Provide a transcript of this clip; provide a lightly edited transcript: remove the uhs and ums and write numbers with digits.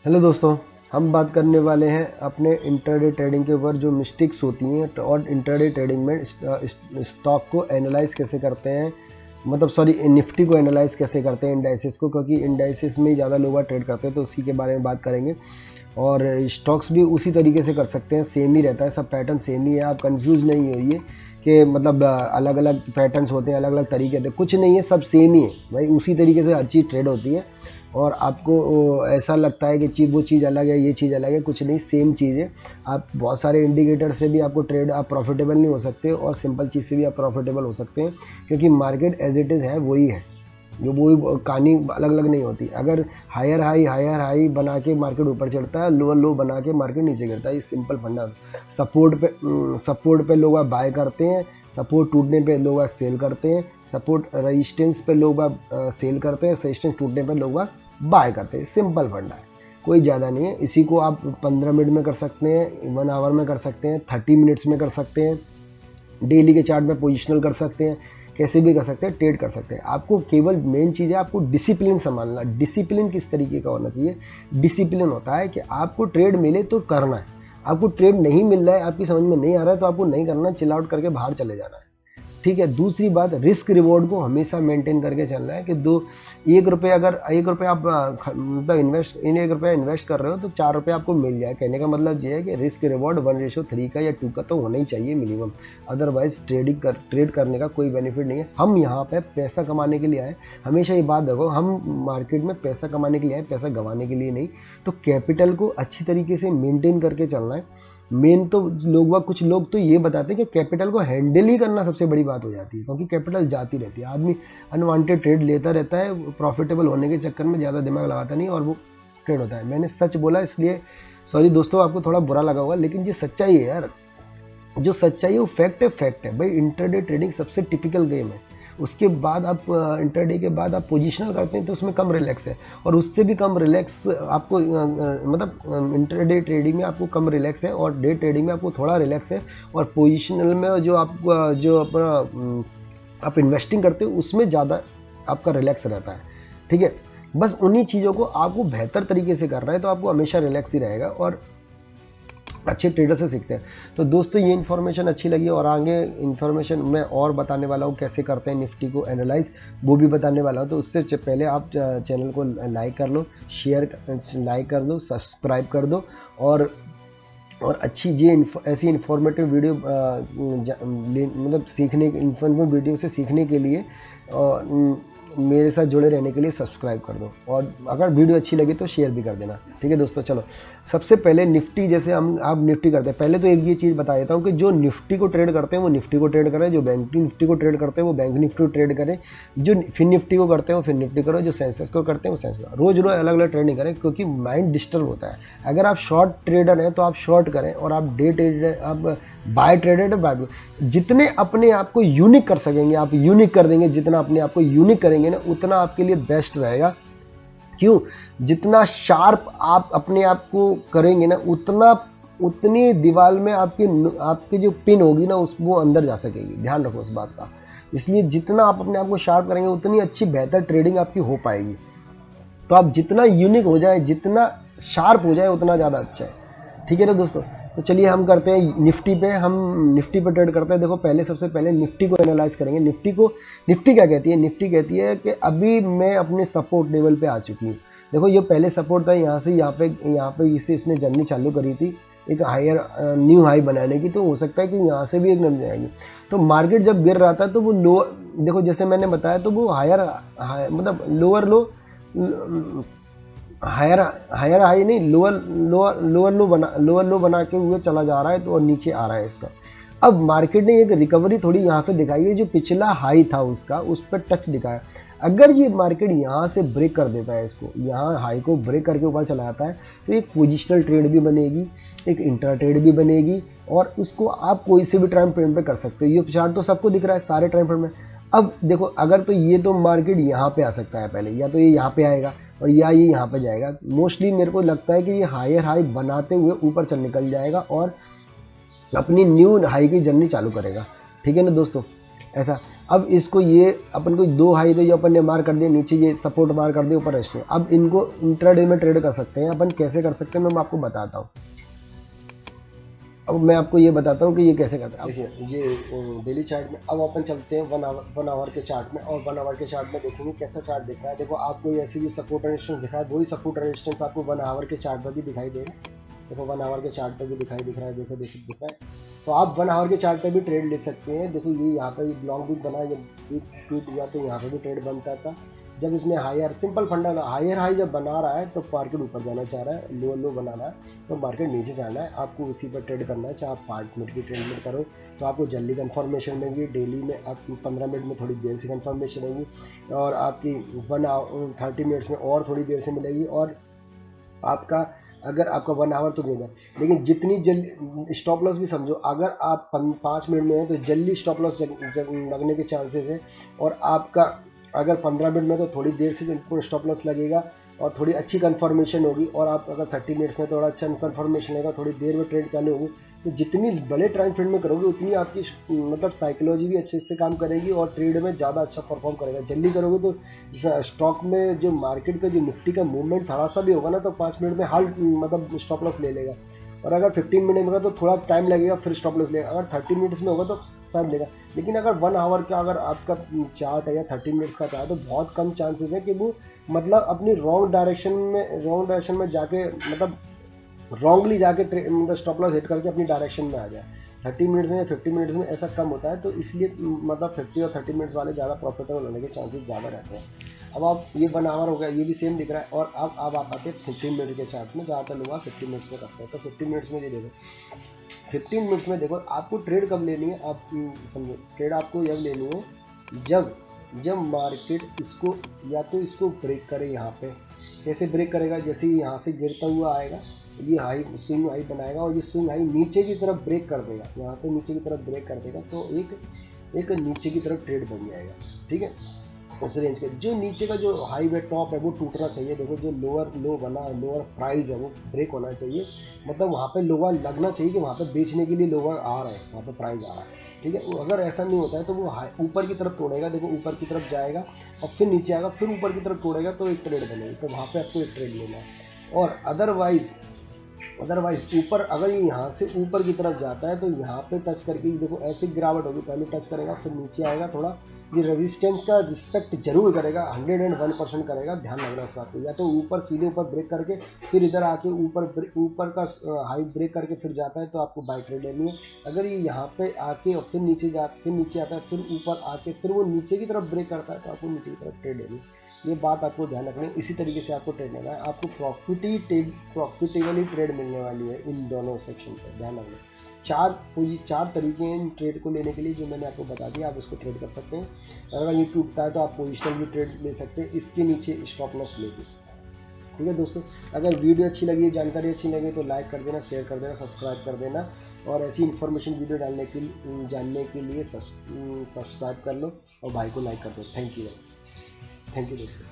Hello दोस्तों, हम बात करने वाले हैं अपने इंट्राडे ट्रेडिंग के ऊपर जो मिस्टेक्स होती हैं और इंट्राडे ट्रेडिंग में स्टॉक को एनालाइज कैसे करते हैं, मतलब सॉरी निफ्टी को एनालाइज कैसे करते हैं इंडाइसिस को, क्योंकि इंडाइसिस में ही ज़्यादा लोग ट्रेड करते हैं तो उसी के बारे में बात करेंगे। और स्टॉक्स भी उसी तरीके से कर सकते हैं, सेम ही रहता है, सब पैटर्न सेम ही है। आप कंफ्यूज नहीं होइए कि मतलब अलग अलग पैटर्न्स होते हैं, अलग अलग तरीके होते हैं, कुछ नहीं है, सब सेम ही है भाई। उसी तरीके से हर चीज़ ट्रेड होती है और आपको ऐसा लगता है कि वो चीज़ अलग है, ये चीज़ अलग है, कुछ नहीं, सेम चीज़ है। आप बहुत सारे इंडिकेटर से भी आपको ट्रेड आप प्रॉफिटेबल नहीं हो सकते और सिंपल चीज़ से भी आप प्रॉफिटेबल हो सकते हैं, क्योंकि मार्केट एज इट इज़ है वही है, जो वही कहानी अलग अलग नहीं होती। अगर हायर हाई बना के मार्केट ऊपर चढ़ता है, लोअर लो बना के मार्केट नीचे गिरता है, ये सिंपल फंडा। सपोर्ट पे लोग बाय करते हैं, सपोर्ट टूटने पे लोग सेल करते हैं, सपोर्ट रेजिस्टेंस पे लोग सेल करते हैं, रेजिस्टेंस टूटने पे लोग बाय करते हैं। सिंपल फंडा है, कोई ज़्यादा नहीं है। इसी को आप 15 मिनट में कर सकते हैं, 1 आवर में कर सकते हैं, 30 मिनट्स में कर सकते हैं, डेली के चार्ट में पोजिशनल कर सकते हैं, कैसे भी कर सकते हैं, ट्रेड कर सकते हैं। आपको केवल मेन चीज़ है आपको डिसिप्लिन संभालना। डिसिप्लिन किस तरीके का होना चाहिए? डिसिप्लिन होता है कि आपको ट्रेड मिले तो करना है, आपको ट्रेड नहीं मिल रहा है, आपकी समझ में नहीं आ रहा है, तो आपको नहीं करना, चिल आउट करके बाहर चले जाना है, ठीक है। दूसरी बात, रिस्क रिवॉर्ड को हमेशा मेंटेन करके चलना है कि एक रुपये आप मतलब एक रुपया इन्वेस्ट कर रहे हो तो 4 रुपये आपको मिल जाए। कहने का मतलब ये है कि रिस्क रिवॉर्ड 1:3 का या 2 का तो होना ही चाहिए मिनिमम, अदरवाइज ट्रेड करने का कोई बेनिफिट नहीं है। हम यहाँ पे पैसा कमाने के लिए आए, हमेशा ये बात देखो, हम मार्केट में पैसा कमाने के लिए आए, पैसा गंवाने के लिए नहीं। तो कैपिटल को अच्छी तरीके से मेंटेन करके चलना है। मेन तो कुछ लोग तो ये बताते हैं कि कैपिटल को हैंडल ही करना सबसे बड़ी बात हो जाती है, क्योंकि कैपिटल जाती रहती है, आदमी अनवांटेड ट्रेड लेता रहता है, प्रॉफिटेबल होने के चक्कर में ज़्यादा दिमाग लगाता नहीं और वो ट्रेड होता है। मैंने सच बोला, इसलिए सॉरी दोस्तों, आपको थोड़ा बुरा लगा होगा, लेकिन ये सच्चाई है यार। जो सच्चाई है वो फैक्ट है भाई। इंट्राडे ट्रेडिंग सबसे टिपिकल गेम है। उसके बाद आप इंटरडे के बाद आप पोजीशनल करते हैं तो उसमें कम रिलैक्स है, और उससे भी कम रिलैक्स आपको मतलब इंटरडे ट्रेडिंग में आपको कम रिलैक्स है और डे ट्रेडिंग में आपको थोड़ा रिलैक्स है। और पोजीशनल में जो अपना आप इन्वेस्टिंग करते हो उसमें ज़्यादा आपका रिलैक्स रहता है, ठीक है। बस उन्हीं चीज़ों को आपको बेहतर तरीके से करना है तो आपको हमेशा रिलैक्स ही रहेगा और अच्छे ट्रेडर से सीखते हैं। तो दोस्तों, ये इन्फॉर्मेशन अच्छी लगी और आगे इन्फॉर्मेशन मैं और बताने वाला हूँ, कैसे करते हैं निफ्टी को एनालाइज, वो भी बताने वाला हूँ। तो उससे पहले आप चैनल को लाइक कर लो, लाइक कर दो, सब्सक्राइब कर दो और अच्छी ऐसी इन्फॉर्मेटिव वीडियो मतलब इन्फॉर्मेटिव वीडियो से सीखने के लिए मेरे साथ जुड़े रहने के लिए सब्सक्राइब कर दो, और अगर वीडियो अच्छी लगी तो शेयर भी कर देना, ठीक है दोस्तों। चलो, सबसे पहले निफ्टी, जैसे आप निफ्टी करते हैं, पहले तो एक ये चीज़ बता देता हूँ कि जो निफ्टी को ट्रेड करते हैं वो निफ्टी को ट्रेड करें, जो बैंक निफ्टी को ट्रेड करते हैं वो बैंक निफ्टी को ट्रेड करें, जो फिन निफ्टी को करते हैं वो फिन निफ्टी करो, जो सेंसेक्स को करते हैं वो सेंसेक्स। रोज़ अलग अलग ट्रेडिंग करें, क्योंकि माइंड डिस्टर्ब होता है। अगर आप शॉर्ट ट्रेडर हैं तो आप शॉर्ट करें, और आप डे ट्रेडर, आप बाय ट्रेडर है, बाय। जितने अपने आप को यूनिक कर सकेंगे आप यूनिक कर देंगे, जितना अपने आप को यूनिक करेंगे ना उतना आपके लिए बेस्ट रहेगा। क्यों? जितना शार्प आप अपने आप को करेंगे ना उतनी दीवार में आपकी जो पिन होगी ना वो अंदर जा सकेगी। ध्यान रखो इस बात का। इसलिए जितना आप अपने आप को शार्प करेंगे उतनी अच्छी बेहतर ट्रेडिंग आपकी हो पाएगी। तो आप जितना यूनिक हो जाए, जितना शार्प हो जाए, उतना ज़्यादा अच्छा है, ठीक है ना दोस्तों। तो चलिए हम करते हैं निफ्टी पे, हम निफ्टी पे ट्रेड करते हैं। देखो, सबसे पहले निफ्टी को एनालाइज करेंगे। निफ्टी क्या कहती है? निफ्टी कहती है कि अभी मैं अपने सपोर्ट लेवल पे आ चुकी हूँ। देखो, ये पहले सपोर्ट था, यहाँ से यहाँ पे इसने जर्नी चालू करी थी एक हायर न्यू हाई बनाने की, तो हो सकता है कि यहाँ से भी एक नम जाएगी। तो मार्केट जब गिर रहा था तो वो लो, देखो जैसे मैंने बताया, तो वो मतलब लोअर लो, हायर हाई नहीं, लोअर लो बना के हुए चला जा रहा है, तो और नीचे आ रहा है इसका। अब मार्केट ने एक रिकवरी थोड़ी यहाँ पे दिखाई है, जो पिछला हाई था उसका, उस पर टच दिखाया। अगर ये मार्केट यहाँ से ब्रेक कर देता है, इसको यहाँ हाई को ब्रेक करके ऊपर चला जाता है, तो एक पोजिशनल ट्रेड भी बनेगी, एक इंट्रा ट्रेड भी बनेगी, और उसको आप कोई से भी टाइम फ्रेम पे कर सकते हो। ये चार्ट तो सबको दिख रहा है सारे टाइम फ्रेम में। अब देखो, अगर तो ये तो मार्केट यहाँ पे आ सकता है पहले, या तो ये यहाँ पे आएगा और या ये यहाँ पे जाएगा। मोस्टली मेरे को लगता है कि ये हायर हाई बनाते हुए ऊपर चल निकल जाएगा और अपनी न्यू हाई की जर्नी चालू करेगा, ठीक है ना दोस्तों। ऐसा अब इसको ये अपन को 2 हाई तो ये अपन ने मार कर दिया, नीचे ये सपोर्ट मार कर दिया, ऊपर रेस्ट। अब इनको इंट्राडे में ट्रेड कर सकते हैं अपन। कैसे कर सकते हैं मैं आपको बताता हूँ। अब मैं आपको ये बताता हूँ कि ये कैसे करते हैं। देखिए ये डेली चार्ट में, अब अपन चलते हैं 1 आवर के चार्ट में, और 1 आवर के चार्ट में देखेंगे कैसा चार्ट दिख रहा है। देखो आपको ऐसे जो सपोर्ट रेजिस्टेंस दिखा है वही सपोर्ट रेजिस्टेंस आपको 1 आवर के चार्ट पर भी दिखाई देगा। देखो 1 आवर के चार्ट पर भी दिख रहा है, देखो दिख रहा है। तो आप 1 आवर के चार्ट पर भी ट्रेड ले सकते हैं। देखो ये यहाँ पर लॉन्ग वीक बना, जब वीक टूट हुआ तो यहाँ पर भी ट्रेड बनता था। जब इसने हायर, सिंपल फंडा, हायर हाई जब बना रहा है तो मार्केट ऊपर जाना चाह रहा है, लो लो बनाना है तो मार्केट नीचे जाना है, आपको उसी पर ट्रेड करना है। चाहे आप 5 मिनट की ट्रेड में करो तो आपको जल्दी कंफर्मेशन मिलेगी, डेली में आपको 15 मिनट में थोड़ी देर से कंफर्मेशन रहेगी, और आपकी 30 मिनट्स में और थोड़ी देर से मिलेगी। और आपका अगर आपका 1 आवर तो देगा, लेकिन जितनी जल्दी स्टॉप लॉस भी समझो, अगर आप 5 मिनट में है तो जल्दी स्टॉप लॉस लगने के चांसेस है। और आपका अगर 15 मिनट में तो थोड़ी देर से इनको स्टॉप लॉस लगेगा और थोड़ी अच्छी कंफर्मेशन होगी। और आप अगर 30 मिनट्स में थोड़ा अच्छा कंफर्मेशन लगेगा, थोड़ी देर में ट्रेड करनी होगी, तो जितनी बड़े टाइम फ्रेम में करोगे उतनी आपकी मतलब साइकोलॉजी भी अच्छे से काम करेगी और ट्रेड में ज़्यादा अच्छा परफॉर्म करेगा। जल्दी करोगे तो स्टॉक में जो मार्केट का जो निफ्टी का मूवमेंट थोड़ा सा भी होगा ना तो 5 मिनट में हाल मतलब स्टॉप लॉस ले लेगा। और अगर 15 मिनट में होगा तो थोड़ा टाइम लगेगा, फिर स्टॉप लॉस लेगा। अगर 30 मिनट्स में होगा तो शायद लेगा। लेकिन अगर 1 आवर का अगर आपका चार्ट है या 30 मिनट्स का चार्ट, तो बहुत कम चांसेस है कि वो मतलब अपनी रॉन्ग डायरेक्शन में जाके मतलब रॉन्गली जाके मतलब स्टॉप लॉस हिट करके अपनी डायरेक्शन में आ जाए। 30 मिनट्स में या 50 मिनट्स में ऐसा कम होता है, तो इसलिए मतलब 50 और 30 मिनट्स वाले ज़्यादा प्रॉफिटेबल होने के चांसेस ज़्यादा रहते हैं। अब आप ये 1 आवर हो गया, ये भी सेम दिख रहा है। और अब आप आते हैं 15 मिनट के चार्ट में, ज़्यादातर लोग 50 मिनट्स में करते हैं। तो 15 मिनट्स में ये देखो, 15 मिनट्स में देखो आपको ट्रेड कब लेनी है, आप समझो ट्रेड आपको जब लेनी है जब मार्केट इसको या तो इसको ब्रेक करे। यहाँ पे कैसे ब्रेक करेगा, जैसे ही यहाँ से गिरता हुआ आएगा, ये हाई स्विंग हाई बनाएगा और ये स्विंग हाई नीचे की तरफ ब्रेक कर देगा, यहाँ पे नीचे की तरफ ब्रेक कर देगा, तो एक नीचे की तरफ ट्रेड बन जाएगा। ठीक है, उस रेंज के जो नीचे का जो हाई वे टॉप है वो टूटना चाहिए। देखो जो लो बना, लोअर प्राइस है वो ब्रेक होना चाहिए, मतलब वहाँ पे लोअर लगना चाहिए कि वहाँ पे बेचने के लिए लोअर आ रहा है, वहाँ पे प्राइस आ रहा है। ठीक है, अगर ऐसा नहीं होता है तो वो ऊपर की तरफ तोड़ेगा। देखो ऊपर की तरफ जाएगा और फिर नीचे आएगा, फिर ऊपर की तरफ तोड़ेगा तो एक ट्रेड बनेगी, तो वहाँ पे आपको एक ट्रेड लेना है। और अदरवाइज ऊपर अगर ये यहाँ से ऊपर की तरफ जाता है तो यहाँ पे टच करके देखो ऐसे गिरावट होगी, पहले टच करेगा फिर नीचे आएगा, थोड़ा ये रेजिस्टेंस का रिस्पेक्ट जरूर करेगा, 101% करेगा, ध्यान रखना इस बात को। या तो ऊपर सीधे ऊपर ब्रेक करके फिर इधर आके ऊपर का हाई ब्रेक करके फिर जाता है तो आपको बाय ट्रेड लेनी है। अगर ये यहाँ पे आके और फिर नीचे आता है, फिर ऊपर आके फिर वो नीचे की तरफ ब्रेक करता है तो आपको नीचे की तरफ ट्रेड लेनी है। ये बात आपको ध्यान रखनी है। इसी तरीके से आपको ट्रेड लेना है, आपको प्रॉफिटेबली ट्रेड मिलने वाली है इन दोनों सेक्शन पर, ध्यान रखना। चार तरीके हैं इन ट्रेड को लेने के लिए जो मैंने आपको बता दिया, आप इसको ट्रेड कर सकते हैं। अगर ये टूटता है तो आप पोजिशनल भी ट्रेड ले सकते हैं, इसके नीचे स्टॉप लॉस लेके। ठीक है दोस्तों, अगर वीडियो अच्छी लगी, जानकारी अच्छी लगी तो लाइक कर देना, शेयर कर देना, सब्सक्राइब कर देना, और ऐसी इन्फॉर्मेशन वीडियो जानने के लिए सब्सक्राइब कर लो और भाई को लाइक कर दो। थैंक यू दोस्तों।